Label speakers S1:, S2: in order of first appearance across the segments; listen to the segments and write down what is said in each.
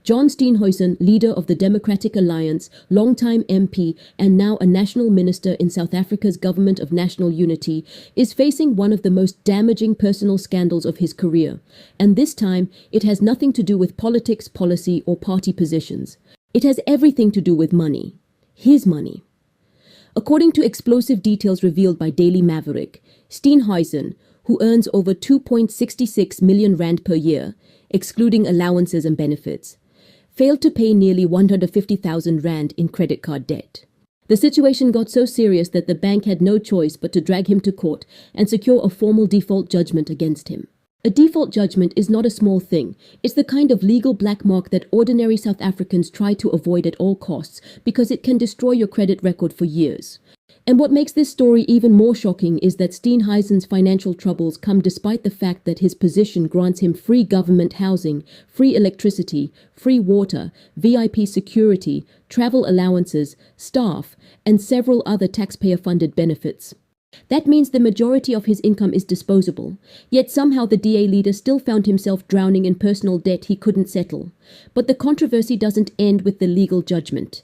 S1: John Steenhuisen, leader of the Democratic Alliance, longtime MP and now a national minister in South Africa's Government of National Unity, is facing one of the most damaging personal scandals of his career. And this time, it has nothing to do with politics, policy, or party positions. It has everything to do with money. His money. According to explosive details revealed by Daily Maverick, Steenhuisen, who earns over 2.66 million rand per year, excluding allowances and benefits, failed to pay nearly 150,000 rand in credit card debt. The situation got so serious that the bank had no choice but to drag him to court and secure a formal default judgment against him. A default judgment is not a small thing. It's the kind of legal black mark that ordinary South Africans try to avoid at all costs because it can destroy your credit record for years. And what makes this story even more shocking is that Steenhuisen's financial troubles come despite the fact that his position grants him free government housing, free electricity, free water, VIP security, travel allowances, staff, and several other taxpayer-funded benefits. That means the majority of his income is disposable, yet somehow the DA leader still found himself drowning in personal debt he couldn't settle. But the controversy doesn't end with the legal judgment.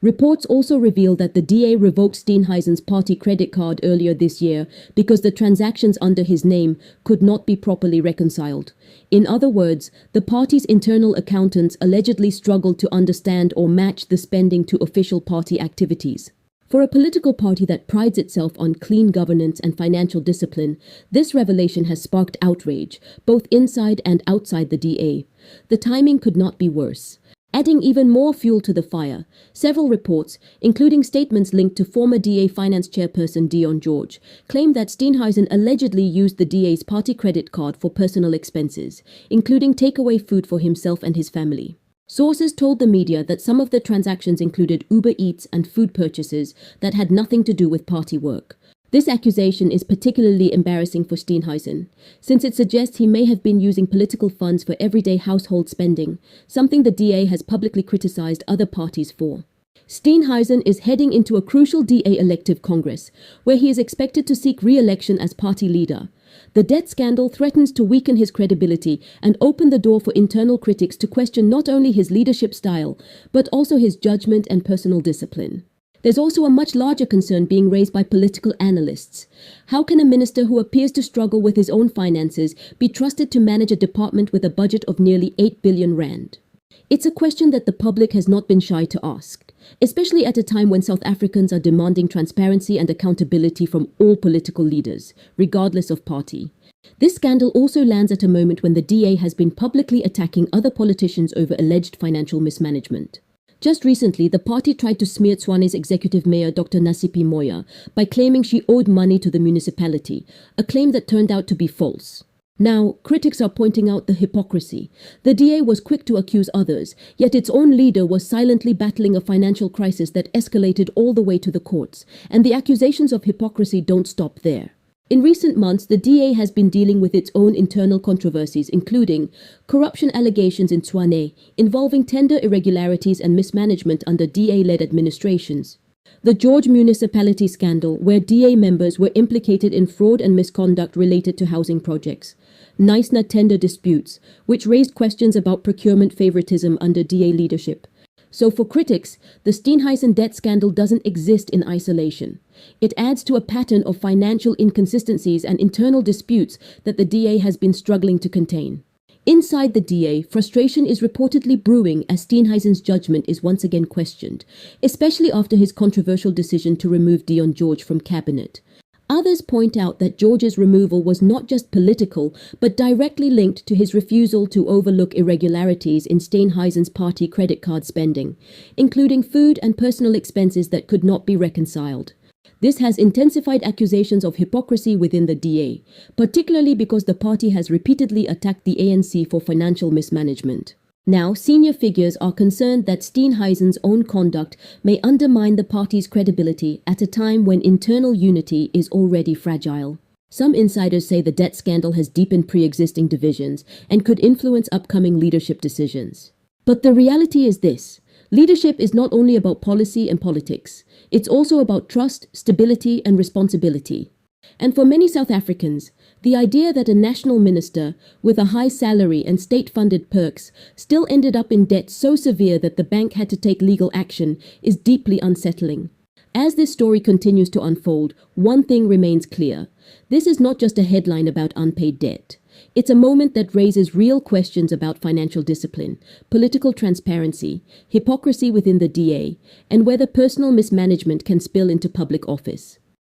S1: Reports also reveal that the DA revoked Steenhuisen's party credit card earlier this year because the transactions under his name could not be properly reconciled. In other words, the party's internal accountants allegedly struggled to understand or match the spending to official party activities. For a political party that prides itself on clean governance and financial discipline, this revelation has sparked outrage, both inside and outside the DA. The timing could not be worse. Adding even more fuel to the fire, several reports, including statements linked to former DA finance chairperson Deon George, claim that Steenhuisen allegedly used the DA's party credit card for personal expenses, including takeaway food for himself and his family. Sources told the media that some of the transactions included Uber Eats and food purchases that had nothing to do with party work. This accusation is particularly embarrassing for Steenhuisen, since it suggests he may have been using political funds for everyday household spending, something the DA has publicly criticized other parties for. Steenhuisen is heading into a crucial DA elective congress, where he is expected to seek re-election as party leader. The debt scandal threatens to weaken his credibility and open the door for internal critics to question not only his leadership style, but also his judgment and personal discipline. There's also a much larger concern being raised by political analysts. How can a minister who appears to struggle with his own finances be trusted to manage a department with a budget of nearly 8 billion rand? It's a question that the public has not been shy to ask, especially at a time when South Africans are demanding transparency and accountability from all political leaders, regardless of party. This scandal also lands at a moment when the DA has been publicly attacking other politicians over alleged financial mismanagement. Just recently, the party tried to smear Tshwane's executive mayor, Dr. Nasipi Moya, by claiming she owed money to the municipality, a claim that turned out to be false. Now, critics are pointing out the hypocrisy. The DA was quick to accuse others, yet its own leader was silently battling a financial crisis that escalated all the way to the courts, and the accusations of hypocrisy don't stop there. In recent months, the DA has been dealing with its own internal controversies, including corruption allegations in Tshwane involving tender irregularities and mismanagement under DA-led administrations, the George municipality scandal, where DA members were implicated in fraud and misconduct related to housing projects, Knysna tender disputes, which raised questions about procurement favoritism under DA leadership. So for critics, the Steenhuisen debt scandal doesn't exist in isolation. It adds to a pattern of financial inconsistencies and internal disputes that the DA has been struggling to contain. Inside the DA, frustration is reportedly brewing as Steenhuisen's judgment is once again questioned, especially after his controversial decision to remove Deon George from cabinet. Others point out that George's removal was not just political, but directly linked to his refusal to overlook irregularities in Steenhuisen's party credit card spending, including food and personal expenses that could not be reconciled. This has intensified accusations of hypocrisy within the DA, particularly because the party has repeatedly attacked the ANC for financial mismanagement. Now, senior figures are concerned that Steenhuisen's own conduct may undermine the party's credibility at a time when internal unity is already fragile. Some insiders say the debt scandal has deepened pre-existing divisions and could influence upcoming leadership decisions. But the reality is this: leadership is not only about policy and politics. It's also about trust, stability, and responsibility. And for many South Africans, The idea that a national minister, with a high salary and state-funded perks, still ended up in debt so severe that the bank had to take legal action is deeply unsettling. As this story continues to unfold, one thing remains clear. This is not just a headline about unpaid debt. It's a moment that raises real questions about financial discipline, political transparency, hypocrisy within the DA, and whether personal mismanagement can spill into public office.